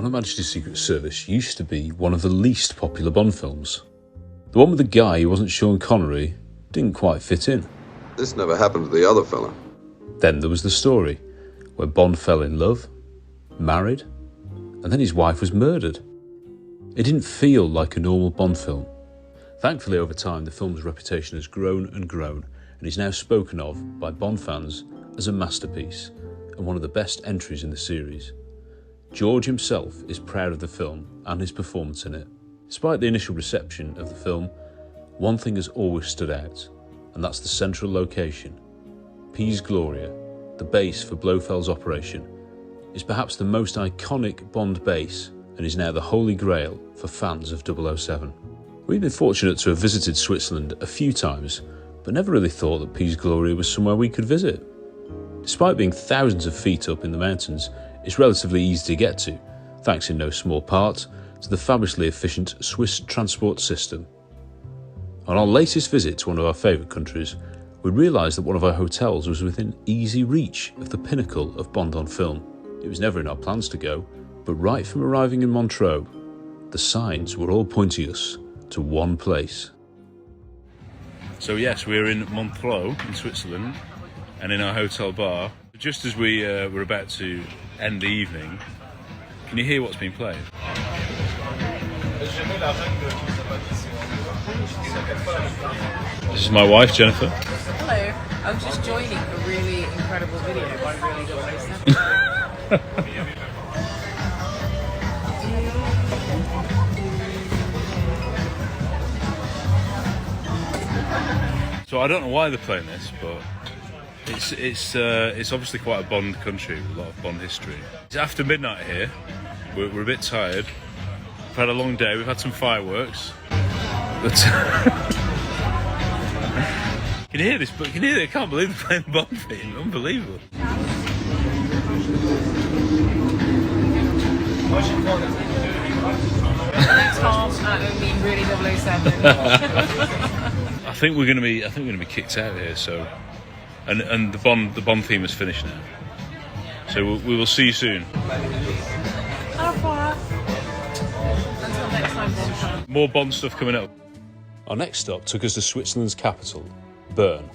On Her Majesty's Secret Service used to be one of the least popular Bond films. The one with the guy who wasn't Sean Connery didn't quite fit in. This never happened to the other fella. Then there was the story, where Bond fell in love, married, and then his wife was murdered. It didn't feel like a normal Bond film. Thankfully, over time, the film's reputation has grown and grown, and is now spoken of by Bond fans as a masterpiece and one of the best entries in the series. George himself is proud of the film and his performance in it. Despite the initial reception of the film, one thing has always stood out, and that's the central location. Piz Gloria, the base for Blofeld's operation, is perhaps the most iconic Bond base and is now the holy grail for fans of 007. We've been fortunate to have visited Switzerland a few times, but never really thought that Piz Gloria was somewhere we could visit. Despite being thousands of feet up in the mountains, it's relatively easy to get to, thanks in no small part to the fabulously efficient Swiss transport system. On our latest visit to one of our favourite countries, we realised that one of our hotels was within easy reach of the pinnacle of Bond on film. It was never in our plans to go, but right from arriving in Montreux, the signs were all pointing us to one place. So yes, we're in Montreux in Switzerland, and in our hotel bar. Just as we were about to end the evening, can you hear what's been played? This is my wife, Jennifer. Hello. I'm just joining a really incredible video by Really 007. So I don't know why they're playing this, but it's obviously quite a Bond country with a lot of Bond history. It's after midnight here. We're a bit tired. We've had a long day. We've had some fireworks. But can you hear this? But can you hear it? I can't believe they're playing Bond theme. Unbelievable. Tom at Really 007. I think we're going to be kicked out here. So, and the Bond theme is finished now. So we will see you soon. Au revoir. Until next time, Bond. More Bond stuff coming up. Our next stop took us to Switzerland's capital, Bern.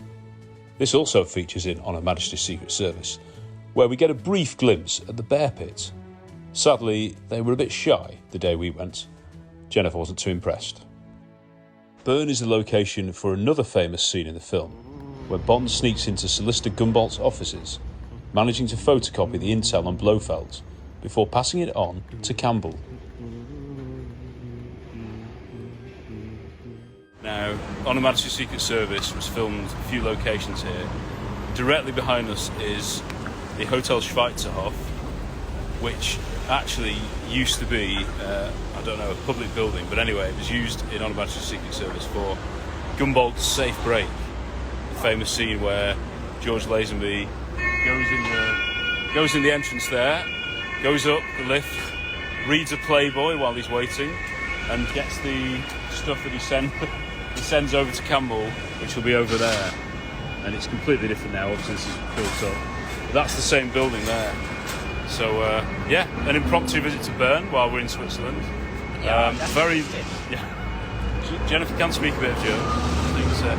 This also features in On Her Majesty's Secret Service, where we get a brief glimpse at the bear pit. Sadly, they were a bit shy the day we went. Jennifer wasn't too impressed. Bern is the location for another famous scene in the film, where Bond sneaks into Solicitor Gumboldt's offices, managing to photocopy the intel on Blofeld before passing it on to Campbell. Now, On Her Majesty's Secret Service was filmed a few locations here. Directly behind us is the Hotel Schweizerhof, which actually used to be, I don't know, a public building, but anyway, it was used in On Her Majesty's Secret Service for Gumboldt's safe break. The famous scene where George Lazenby goes in the entrance there, goes up the lift, reads a Playboy while he's waiting, and gets the stuff that he sends over to Campbell, which will be over there. And it's completely different now, obviously this is built up. But that's the same building there. So yeah, an impromptu visit to Bern while we're in Switzerland. Jennifer can speak a bit of German, I think so.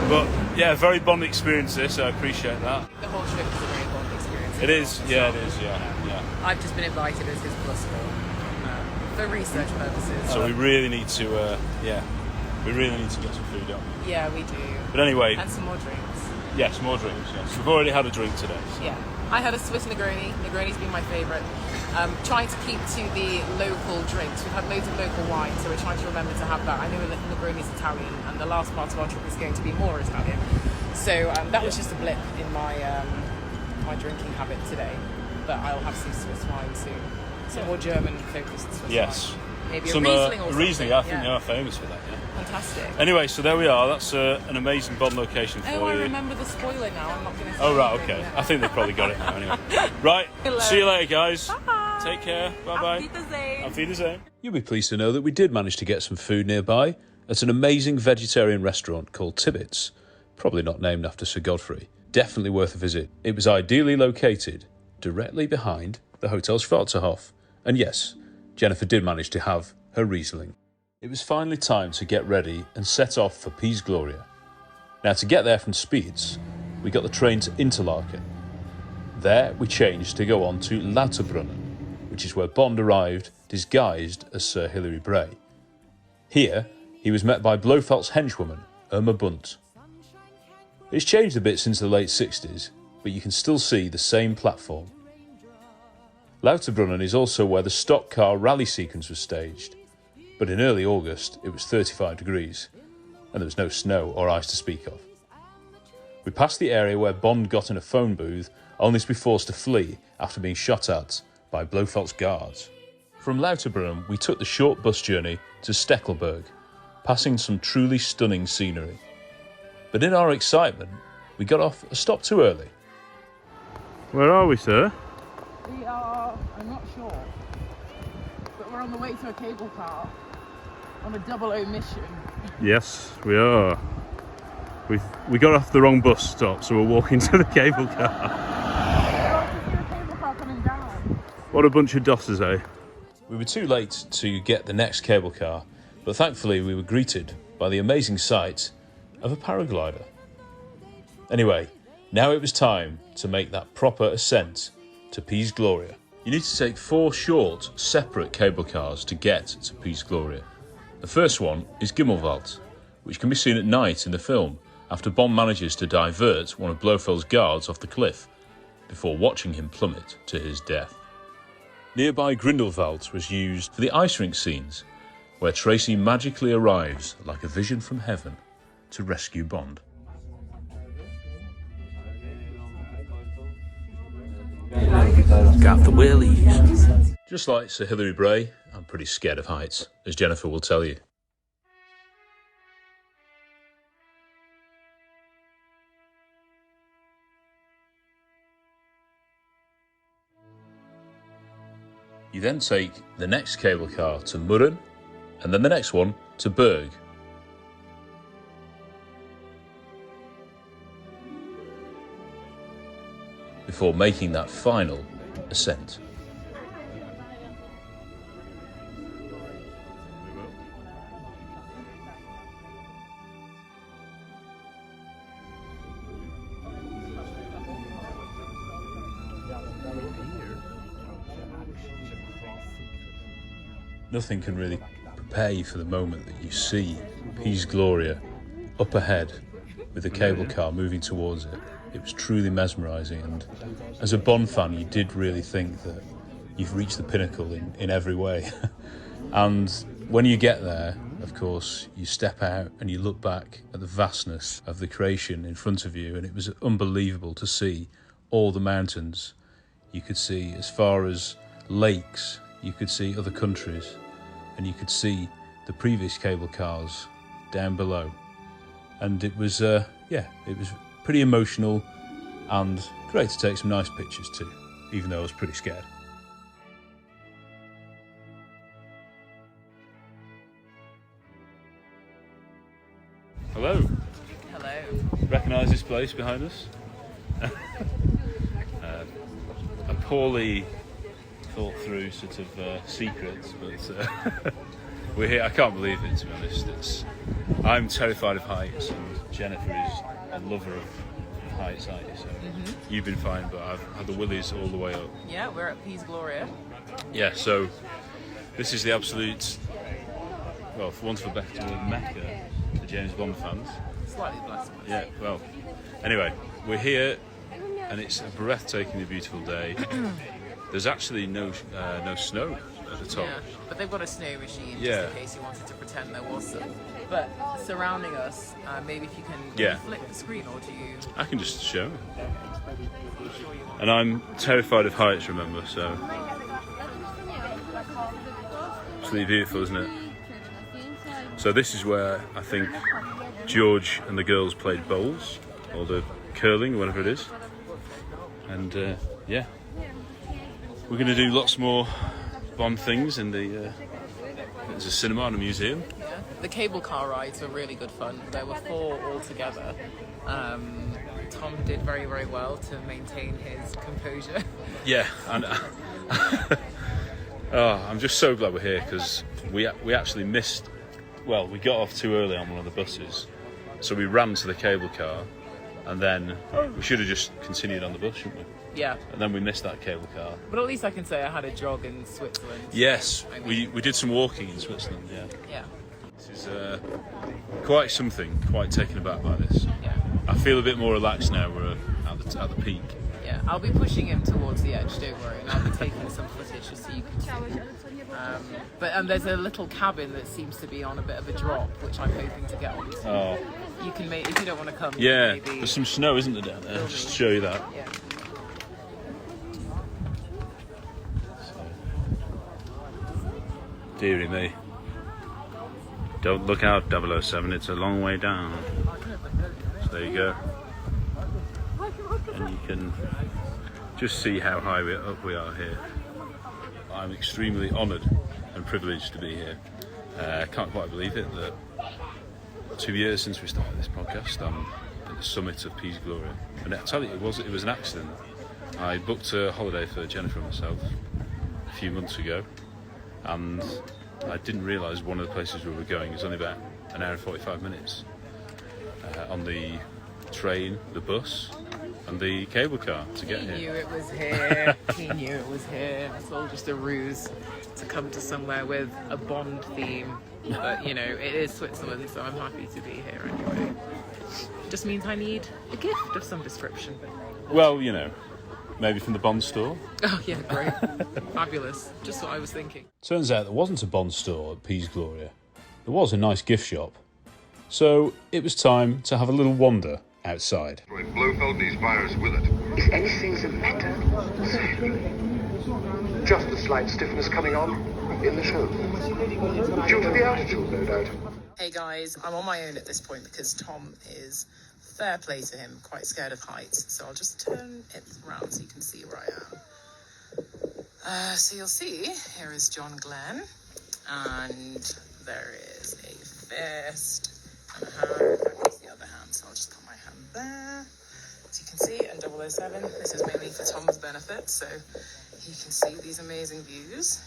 But yeah, very Bond experience this, so I appreciate that. The whole trip is a very Bond experience. It is, yeah. I've just been invited as his plus for research purposes. So we really need to, we really need to get some food up. Yeah, we do. But anyway. And some more drinks. Yes, more drinks, yes. We've already had a drink today. So. Yeah. I had a Swiss Negroni. Negroni's been my favourite. Trying to keep to the local drinks. We've had loads of local wine, so we're trying to remember to have that. I know that Negroni's Italian, and the last part of our trip is going to be more Italian. So that was just a blip in my my drinking habit today. But I'll have some Swiss wine soon. Some more German-focused Swiss wine. Maybe some, a Riesling or something. Riesling, I think they are famous for that, yeah. Fantastic. Anyway, so there we are. That's an amazing Bond location for you. Oh, I remember the spoiler now. I'm not going to say Oh, right, okay. I think they've probably got it now anyway. Right, see you later, guys. Bye. Take care. Bye-bye. Auf Wiedersehen. Auf Wiedersehen. You'll be pleased to know that we did manage to get some food nearby at an amazing vegetarian restaurant called Tibbetts. Probably not named after Sir Godfrey. Definitely worth a visit. It was ideally located directly behind the Hotel Schweizerhof. And yes, Jennifer did manage to have her Riesling. It was finally time to get ready and set off for Piz Gloria. Now, to get there from Spiez, we got the train to Interlaken. There we changed to go on to Lauterbrunnen, which is where Bond arrived disguised as Sir Hilary Bray. Here, he was met by Blofeld's henchwoman, Irma Bunt. It's changed a bit since the late 60s, but you can still see the same platform. Lauterbrunnen is also where the stock car rally sequence was staged, but in early August it was 35 degrees, and there was no snow or ice to speak of. We passed the area where Bond got in a phone booth, only to be forced to flee after being shot at by Blofeld's guards. From Lauterbrunnen we took the short bus journey to Steckelberg, passing some truly stunning scenery. But in our excitement, we got off a stop too early. Where are we, sir? We are, I'm not sure, but we're on the way to a cable car on a 00 mission. Yes, we are. We got off the wrong bus stop, so we're walking to the cable car. Oh, there's a cable car coming down. What a bunch of dossers, eh? We were too late to get the next cable car, but thankfully we were greeted by the amazing sight of a paraglider. Anyway, now it was time to make that proper ascent to Piz Gloria. You need to take 4 short, separate cable cars to get to Piz Gloria. The first one is Gimmelwald, which can be seen at night in the film after Bond manages to divert one of Blofeld's guards off the cliff before watching him plummet to his death. Nearby Grindelwald was used for the ice rink scenes, where Tracy magically arrives like a vision from heaven to rescue Bond. Got the willies. Just like Sir Hilary Bray, I'm pretty scared of heights, as Jennifer will tell you. You then take the next cable car to Murren, and then the next one to Berg. Before making that final ascent. Nothing can really prepare you for the moment that you see Piz Gloria up ahead with the cable car moving towards it. It was truly mesmerising, and as a Bond fan you did really think that you've reached the pinnacle in every way. And when you get there, of course, you step out and you look back at the vastness of the creation in front of you, and it was unbelievable to see all the mountains. You could see as far as lakes, you could see other countries, and you could see the previous cable cars down below. And it was, it was pretty emotional and great to take some nice pictures too, even though I was pretty scared. Hello. Hello. Recognise this place behind us? A poorly thought through sort of secret, but we're here. I can't believe it, to be honest. I'm terrified of heights, and Jennifer is a lover of heights, aren't you? So you've been fine, but I've had the willies all the way up. Yeah, we're at Piz Gloria. Yeah, so this is the absolute, well, for want of a better word, Mecca for James Bond fans. Slightly blasphemous. Yeah, well, anyway, we're here and it's a breathtakingly beautiful day. There's actually no snow at the top. Yeah, but they've got a snow machine just Yeah. in case you wanted to pretend there was some. But surrounding us, maybe if you can Yeah. flip the screen, or do you? I can just show. And I'm terrified of heights, remember, so. Absolutely beautiful, isn't it? So this is where I think George and the girls played bowls, or the curling, whatever it is. And yeah, we're going to do lots more Bond things in the. There's a cinema and a museum. Yeah. The cable car rides were really good fun. There were 4 altogether. Tom did very, very well to maintain his composure. Yeah, and Oh, I'm just so glad we're here because we actually missed. Well, we got off too early on one of the buses, so we ran to the cable car, and then we should have just continued on the bus, shouldn't we? Yeah. And then we missed that cable car. But at least I can say I had a jog in Switzerland. Yes, I mean, we did some walking in Switzerland. Yeah. Yeah. This is quite something. Quite taken aback by this. Yeah. I feel a bit more relaxed now. We're at the peak. Yeah. I'll be pushing him towards the edge. Don't worry, and I'll be taking some footage just so you can see. But there's a little cabin that seems to be on a bit of a drop, which I'm hoping to get onto. Oh. You can if you don't want to come. Yeah. Maybe There's some snow, isn't there, down there? Just to show you that. Yeah. Dearie me. Don't look out, 007, it's a long way down. So there you go. And you can just see how high up we are here. I'm extremely honoured and privileged to be here. I can't quite believe it that 2 years since we started this podcast, I'm at the summit of Piz Gloria. And I tell you, it was an accident. I booked a holiday for Jennifer and myself a few months ago, and I didn't realise one of the places we were going was only about an hour and 45 minutes on the train, the bus, and the cable car to get here. He knew it was here. He knew it was here. It's all just a ruse to come to somewhere with a Bond theme. But, you know, it is Switzerland, so I'm happy to be here anyway. Just means I need a gift of some description. Well, you know, maybe from the Bond store. Oh, yeah, great. Fabulous. Just what I was thinking. Turns out there wasn't a Bond store at Piz Gloria. There was a nice gift shop. So it was time to have a little wander outside. Blofeld and his virus with it. Is anything the matter? Just a slight stiffness coming on in the shoulder. Due to the altitude, no doubt. Hey guys, I'm on my own at this point because Tom is, fair play to him, quite scared of heights. So I'll just turn it around so you can see where I am. So you'll see, here is John Glenn, and there is a fist and a hand. That is the other hand, so I'll just put my hand there. As you can see, and 007, this is mainly for Tom's benefit, so he can see these amazing views.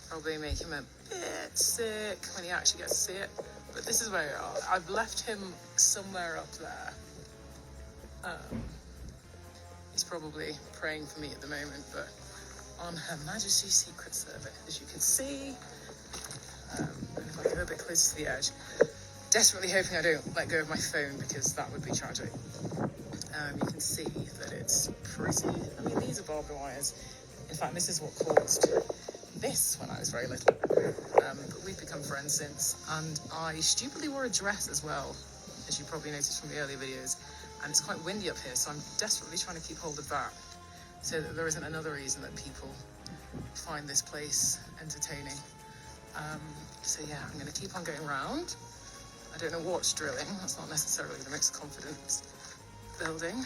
Probably make him a bit sick when he actually gets to see it, but this is where we are. I've left him somewhere up there. He's probably praying for me at the moment, but on Her Majesty's Secret Service, as you can see. And if I go a bit closer to the edge, desperately hoping I don't let go of my phone because that would be tragic. You can see that it's pretty, I mean, these are barbed wires. In fact, this is what caused this when I was very little. But we've become friends since, and I stupidly wore a dress as well, as you probably noticed from the earlier videos, and it's quite windy up here, so I'm desperately trying to keep hold of that so that there isn't another reason that people find this place entertaining. So yeah, I'm going to keep on going round. I don't know what's drilling, that's not necessarily the most confident building,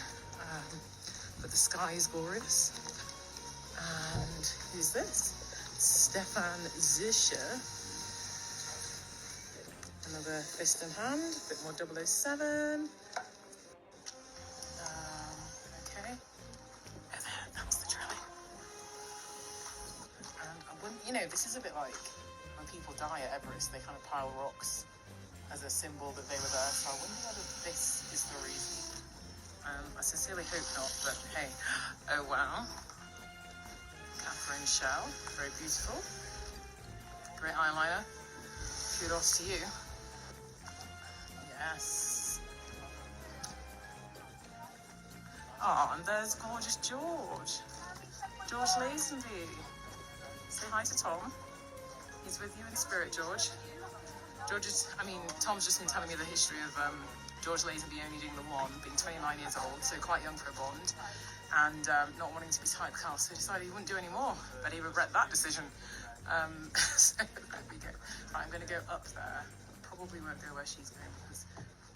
but the sky is glorious. And who's this? Stefan Zischer. Another fist in hand, a bit more 007. Okay. That was the drilling. And I wouldn't, you know, this is a bit like when people die at Everest, they kind of pile rocks as a symbol that they were there. So I wonder whether this is the reason. I sincerely hope not, but hey, oh wow. Catherine Shell, very beautiful. Great eyeliner. Kudos to you. Yes. Oh, and there's gorgeous George. George Lazenby. Say hi to Tom. He's with you in spirit, George. Tom's just been telling me the history of George Lazenby only doing the one, being 29 years old, so quite young for a Bond, and not wanting to be typecast, so decided he wouldn't do any more. But he regret that decision. So there we go. Right, I'm going to go up there. Probably won't go where she's going because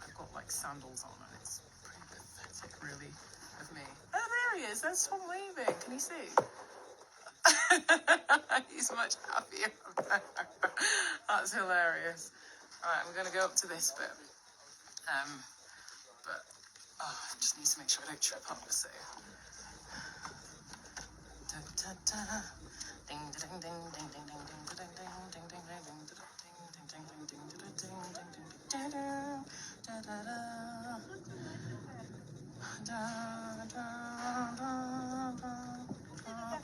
I've got like sandals on and it's pretty pathetic, really, of me. Oh, there he is. There's Tom waving. Can you see? He's much happier. That's hilarious. Alright, I'm going to go up to this bit. I just need to make sure I don't trip up, so. Da, da, da.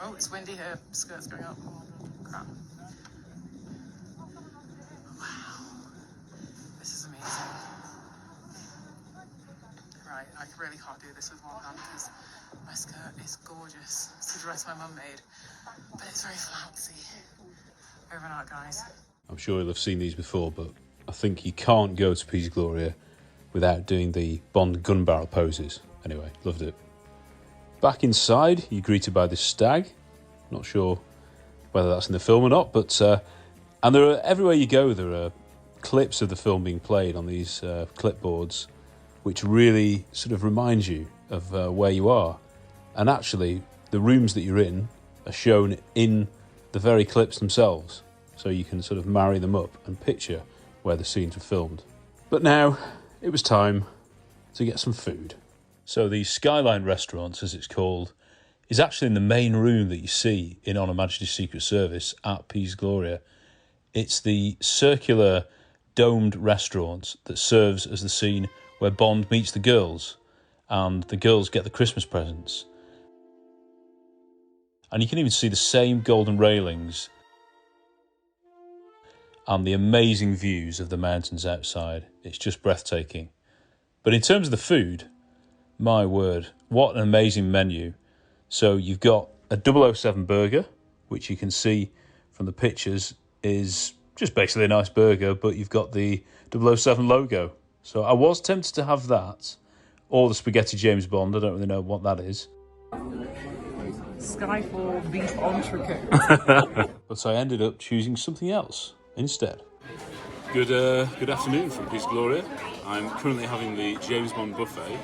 Oh, it's windy here. Skirt's going up. Oh, crap. Wow. This is amazing. Right, I really can't do this with one hand because my skirt is gorgeous. It's the dress my mum made, but it's very flouncy. Over and out, guys. I'm sure you'll have seen these before, but I think you can't go to Piz Gloria without doing the Bond gun barrel poses. Anyway, loved it. Back inside, you're greeted by this stag. Not sure whether that's in the film or not, but and there are, everywhere you go, there are clips of the film being played on these clipboards, which really sort of reminds you of where you are. And actually, the rooms that you're in are shown in the very clips themselves, so you can sort of marry them up and picture where the scenes were filmed. But now, it was time to get some food. So the Skyline restaurant, as it's called, is actually in the main room that you see in On Her Majesty's Secret Service at Piz Gloria. It's the circular domed restaurant that serves as the scene where Bond meets the girls and the girls get the Christmas presents. And you can even see the same golden railings and the amazing views of the mountains outside. It's just breathtaking. But in terms of the food, my word, what an amazing menu. So you've got a 007 burger, which you can see from the pictures is just basically a nice burger, but you've got the 007 logo. So I was tempted to have that, or the spaghetti James Bond. I don't really know what that is. Skyfall beef entrecote. But I ended up choosing something else instead. Good afternoon from Piz Gloria. I'm currently having the James Bond buffet,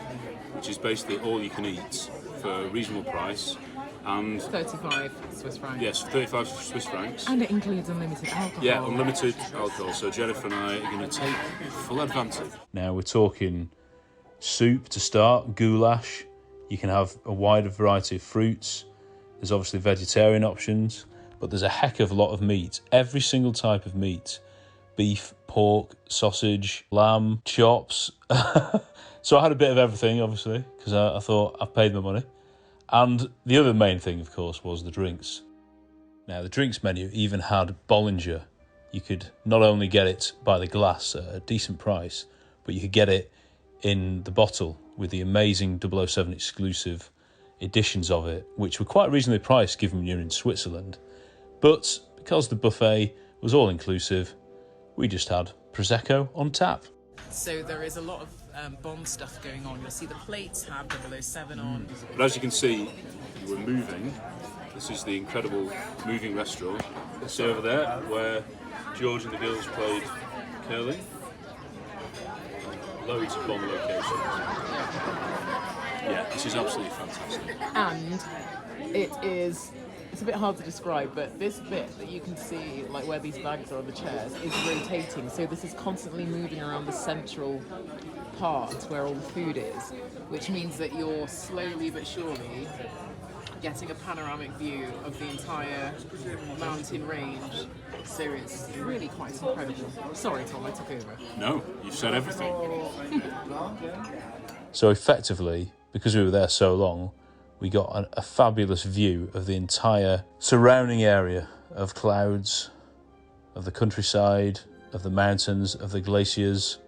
which is basically all you can eat for a reasonable price. And 35 Swiss francs. yes, 35 Swiss francs. And it includes unlimited alcohol. Yeah, unlimited alcohol. So Jennifer and I are going to take full advantage. Now we're talking soup to start, goulash. You can have a wider variety of fruits. There's obviously vegetarian options, but there's a heck of a lot of meat. Every single type of meat. Beef, pork, sausage, lamb, chops. So I had a bit of everything, obviously, because I thought I've paid my money. And the other main thing, of course, was the drinks. Now, the drinks menu even had Bollinger. You could not only get it by the glass at a decent price, but you could get it in the bottle with the amazing 007 exclusive editions of it, which were quite reasonably priced given you're in Switzerland. But because the buffet was all-inclusive, we just had Prosecco on tap. So there is a lot of Bond stuff going on. You'll see the plates have 007 on. But as you can see, we're moving. This is the incredible moving restaurant. See over there where George and the girls played curling. Loads of Bond locations. Yeah, this is absolutely fantastic. And it's a bit hard to describe, but this bit that you can see, like where these bags are on the chairs, is rotating. So this is constantly moving around the central part where all the food is, which means that you're slowly but surely getting a panoramic view of the entire mountain range. So it's really quite incredible. Sorry, Tom, I took over. No, you've said everything. So effectively, because we were there so long, we got a fabulous view of the entire surrounding area of clouds, of the countryside, of the mountains, of the glaciers,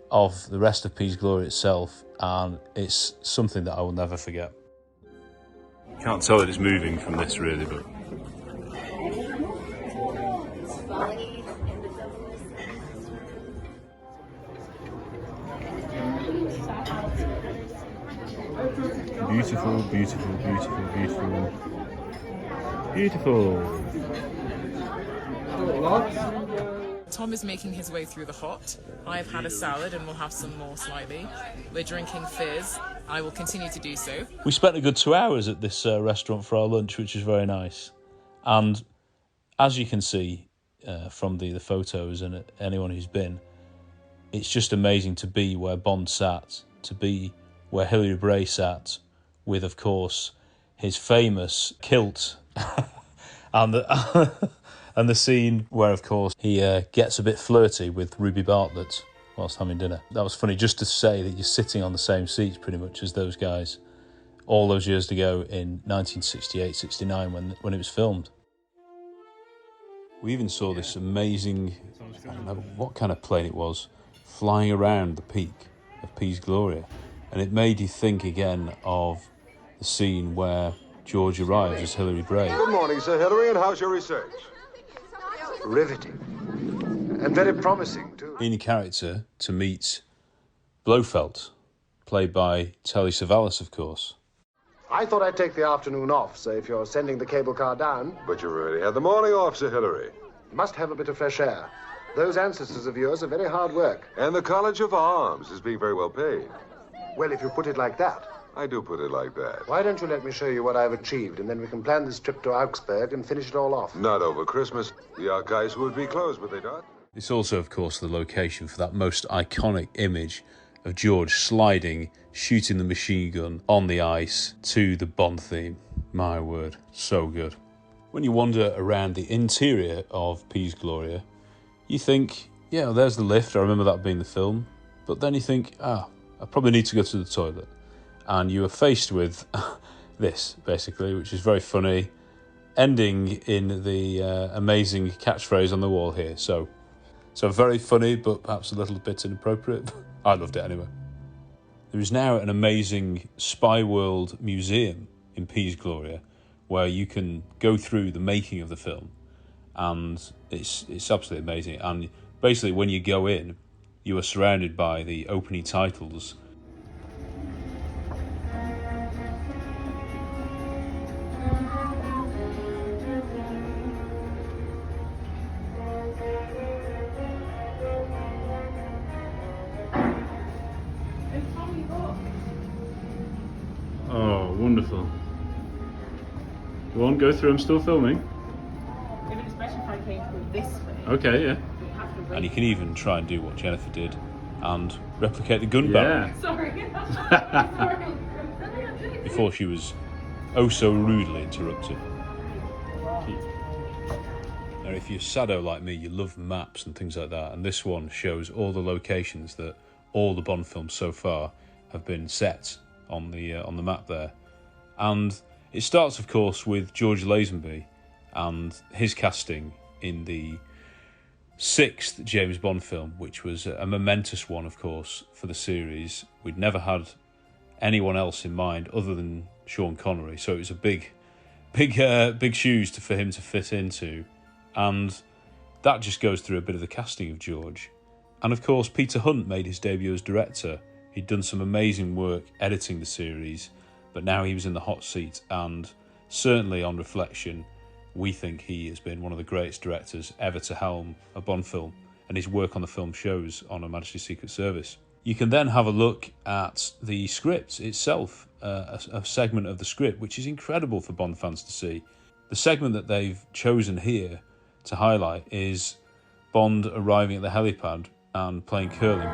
of the rest of Piz Gloria itself, and it's something that I will never forget. Can't tell that it's moving from this really, but Beautiful, beautiful, beautiful, beautiful. Beautiful. Tom is making his way through the hot. I've had a salad and we'll have some more slightly. We're drinking fizz. I will continue to do so. We spent a good 2 hours at this restaurant for our lunch, which was very nice. And as you can see from the photos and anyone who's been, it's just amazing to be where Bond sat, to be where Hilary Bray sat, with, of course, his famous kilt And the, and the scene where, of course, he gets a bit flirty with Ruby Bartlett whilst having dinner. That was funny, just to say that you're sitting on the same seats pretty much as those guys all those years ago in 1968-69 when it was filmed. We even saw this amazing, I don't know what kind of plane it was, flying around the peak of Piz Gloria. And it made you think again of the scene where George arrives as Hilary Bray. Good morning, Sir Hilary, and how's your research? Riveting. And very promising, too. In character to meet Blofeld, played by Telly Savalas, of course. I thought I'd take the afternoon off, so if you're sending the cable car down... But you already had the morning off, Sir Hilary. You must have a bit of fresh air. Those ancestors of yours are very hard work. And the College of Arms is being very well paid. Well, if you put it like that. I do put it like that. Why don't you let me show you what I've achieved, and then we can plan this trip to Augsburg and finish it all off. Not over Christmas. The archives would be closed, would they not? It's also, of course, the location for that most iconic image of George sliding, shooting the machine gun on the ice to the Bond theme. My word, so good. When you wander around the interior of Piz Gloria, you think, yeah, well, there's the lift. I remember that being the film. But then you think, I probably need to go to the toilet. And you are faced with this, basically, which is very funny, ending in the amazing catchphrase on the wall here. So very funny, but perhaps a little bit inappropriate. I loved it anyway. There is now an amazing Spy World museum in Piz Gloria where you can go through the making of the film, and it's absolutely amazing. And basically, when you go in, you are surrounded by the opening titles. Oh, wonderful. Go on, go through. I'm still filming. Especially if I came through this way. Okay, yeah. And you can even try and do what Jennifer did and replicate the gun barrel. Yeah. Sorry. Before she was oh so rudely interrupted. Now, if you're sado like me, you love maps and things like that, and this one shows all the locations that all the Bond films so far have been set on the map there. And it starts, of course, with George Lazenby and his casting in the 6th James Bond film, which was a momentous one, of course, for the series. We'd never had anyone else in mind other than Sean Connery, so it was a big shoes for him to fit into. And that just goes through a bit of the casting of George. And of course, Peter Hunt made his debut as director. He'd done some amazing work editing the series, but now he was in the hot seat, and certainly on reflection, we think he has been one of the greatest directors ever to helm a Bond film, and his work on the film shows on Her Majesty's Secret Service. You can then have a look at the script itself, a segment of the script, which is incredible for Bond fans to see. The segment that they've chosen here to highlight is Bond arriving at the helipad and playing curling.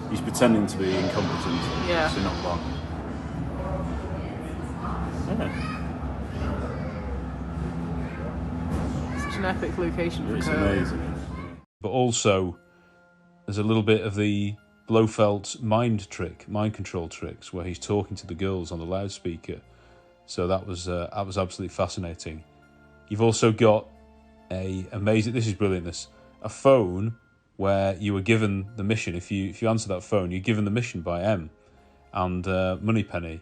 He's pretending to be incompetent, Yeah. so not Bond. Such an epic location for It's curling. amazing. But also, there's a little bit of the Blofeld mind control tricks, where he's talking to the girls on the loudspeaker. So that was absolutely fascinating. You've also got this is brilliant, a phone where you were given the mission. If you answer that phone, you're given the mission by M and Moneypenny,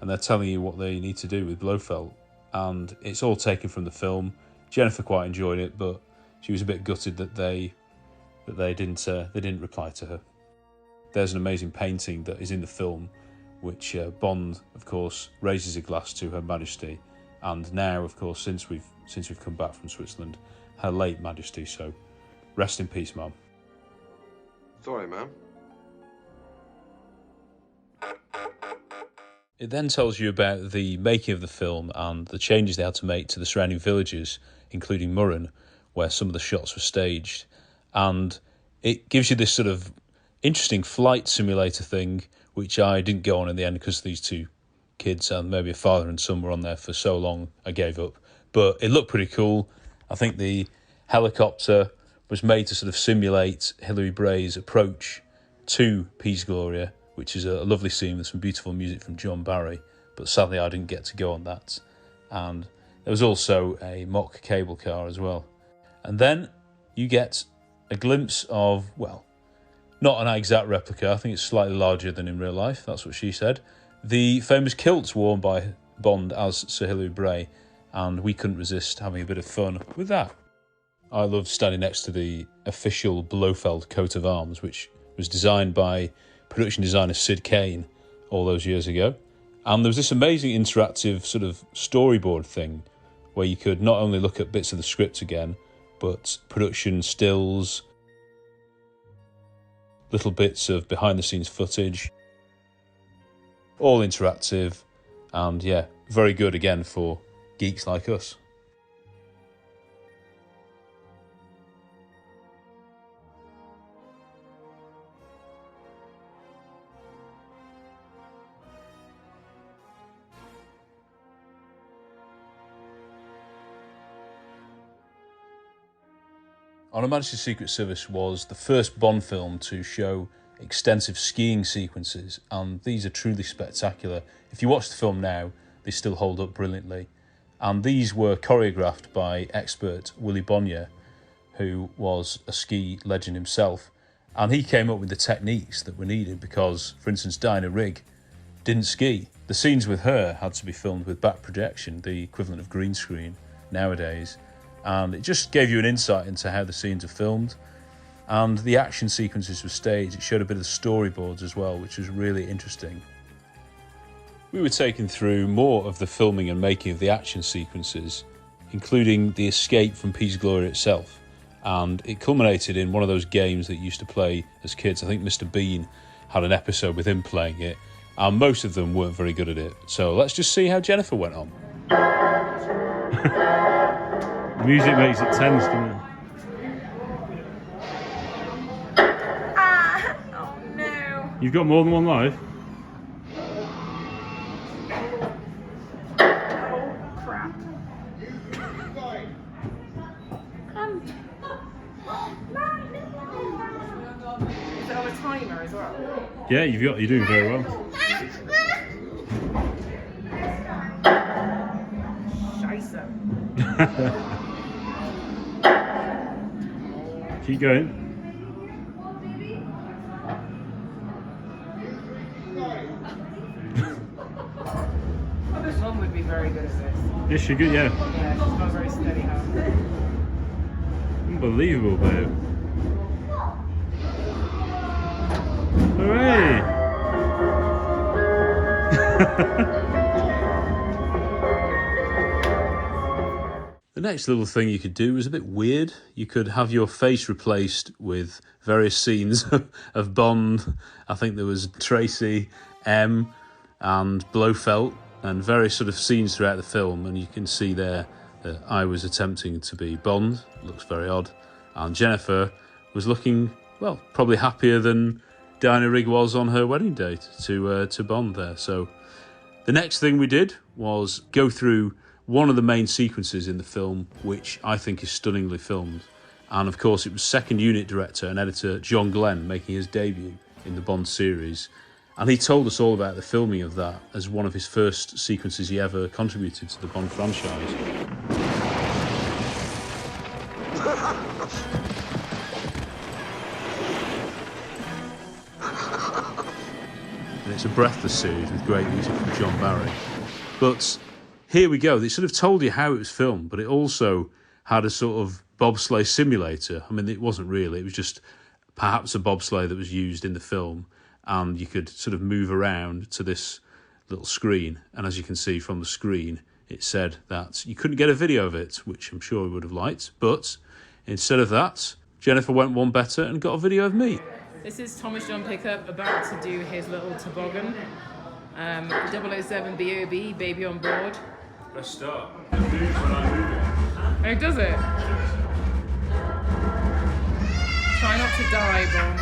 and they're telling you what they need to do with Blofeld. And it's all taken from the film. Jennifer quite enjoyed it, but she was a bit gutted that they didn't reply to her. There's an amazing painting that is in the film, which Bond, of course, raises a glass to Her Majesty, and now, of course, since we've come back from Switzerland, Her late Majesty. So, rest in peace, ma'am. Sorry, ma'am. It then tells you about the making of the film and the changes they had to make to the surrounding villages, including Murren, where some of the shots were staged. And it gives you this sort of interesting flight simulator thing, which I didn't go on in the end because these two kids and maybe a father and son were on there for so long I gave up. But it looked pretty cool. I think the helicopter was made to sort of simulate Hilary Bray's approach to Piz Gloria, which is a lovely scene with some beautiful music from John Barry. But sadly, I didn't get to go on that. And there was also a mock cable car as well. And then you get a glimpse of, well, not an exact replica. I think it's slightly larger than in real life. That's what she said. The famous kilts worn by Bond as Sir Hilary Bray. And we couldn't resist having a bit of fun with that. I loved standing next to the official Blofeld coat of arms, which was designed by production designer Sid Kane all those years ago. And there was this amazing interactive sort of storyboard thing where you could not only look at bits of the script again, but production stills, little bits of behind-the-scenes footage, all interactive, and yeah, very good again for geeks like us. On Her Majesty's Secret Service was the first Bond film to show extensive skiing sequences, and these are truly spectacular. If you watch the film now, they still hold up brilliantly. And these were choreographed by expert Willy Bonnier, who was a ski legend himself. And he came up with the techniques that were needed because, for instance, Diana Rigg didn't ski. The scenes with her had to be filmed with back projection, the equivalent of green screen nowadays. And it just gave you an insight into how the scenes are filmed. And the action sequences were staged. It showed a bit of the storyboards as well, which was really interesting. We were taken through more of the filming and making of the action sequences, including the escape from Piz Gloria itself. And it culminated in one of those games that you used to play as kids. I think Mr. Bean had an episode with him playing it, and most of them weren't very good at it. So let's just see how Jennifer went on. Music makes it tense, doesn't it? Oh no. You've got more than one life? Oh crap. Is it on a timer as well? Yeah, you're doing very well. Scheisse. Keep going. Oh, this one would be very good at this. Yes, you're good, yeah. Yeah, she's got a very steady hand. Unbelievable, babe. Hooray! The next little thing you could do was a bit weird. You could have your face replaced with various scenes of Bond. I think there was Tracy, M, and Blofeld, and various sort of scenes throughout the film. And you can see there that I was attempting to be Bond. It looks very odd. And Jennifer was looking, well, probably happier than Diana Rigg was on her wedding date to Bond there. So the next thing we did was go through one of the main sequences in the film, which I think is stunningly filmed. And of course, it was second unit director and editor John Glenn making his debut in the Bond series. And he told us all about the filming of that as one of his first sequences he ever contributed to the Bond franchise. And it's a breathless series with great music from John Barry. But here we go. They sort of told you how it was filmed, but it also had a sort of bobsleigh simulator. I mean, it wasn't really. It was just perhaps a bobsleigh that was used in the film, and you could sort of move around to this little screen. And as you can see from the screen, it said that you couldn't get a video of it, which I'm sure we would have liked. But instead of that, Jennifer went one better and got a video of me. This is Thomas John Pickup about to do his little toboggan. 007 BOB, baby on board. Let's start. Oh, does it? Try not to die, Bond.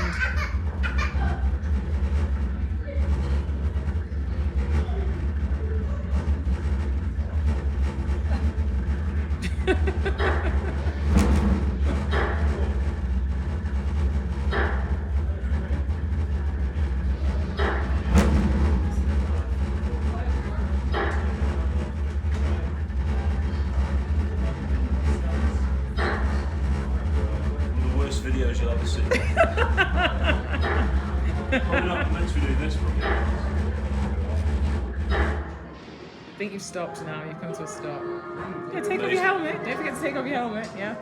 videos you'll ever see. Probably not meant to be doing this one. I think you've stopped now. You've come to a stop. Yeah, take off your helmet. Don't forget to take off your helmet. Yeah.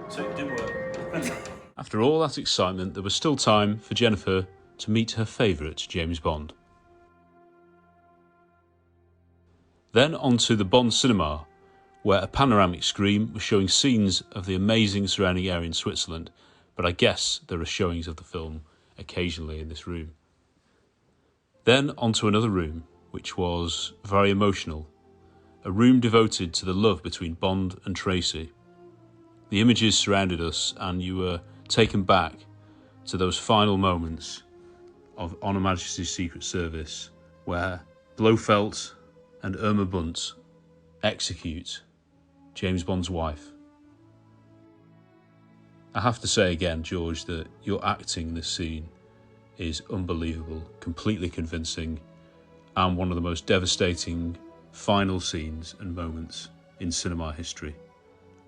So it didn't work. After all that excitement, there was still time for Jennifer to meet her favourite James Bond. Then on to the Bond cinema, where a panoramic screen was showing scenes of the amazing surrounding area in Switzerland, but I guess there are showings of the film occasionally in this room. Then on to another room, which was very emotional, a room devoted to the love between Bond and Tracy. The images surrounded us and you were taken back to those final moments of On Her Majesty's Secret Service where Blofeld and Irma Bunt execute James Bond's wife. I have to say again, George, that your acting in this scene is unbelievable, completely convincing, and one of the most devastating final scenes and moments in cinema history.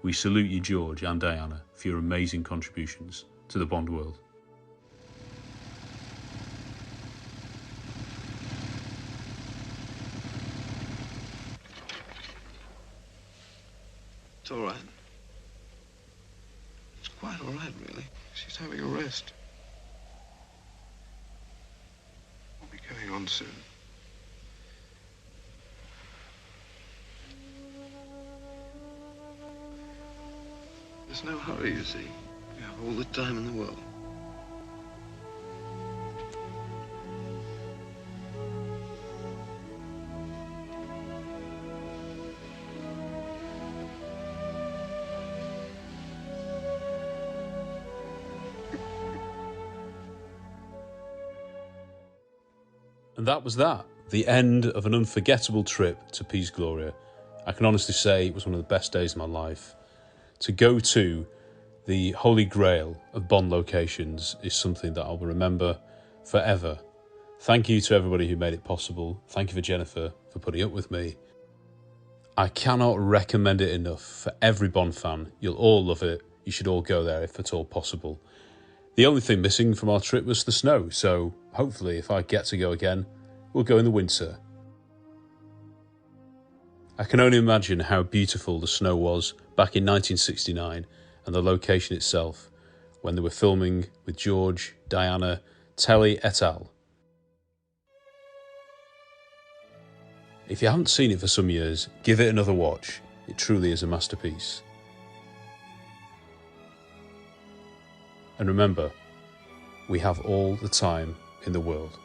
We salute you, George and Diana, for your amazing contributions to the Bond world. It's all right. It's quite all right, really. She's having a rest. We'll be going on soon. There's no hurry, you see. We have all the time in the world. And that was that. The end of an unforgettable trip to Piz Gloria. I can honestly say it was one of the best days of my life. To go to the holy grail of Bond locations is something that I will remember forever. Thank you to everybody who made it possible. Thank you for Jennifer for putting up with me. I cannot recommend it enough for every Bond fan. You'll all love it. You should all go there if at all possible. The only thing missing from our trip was the snow, so hopefully if I get to go again, we'll go in the winter. I can only imagine how beautiful the snow was back in 1969 and the location itself when they were filming with George, Diana, Telly et al. If you haven't seen it for some years, give it another watch. It truly is a masterpiece. And remember, we have all the time in the world.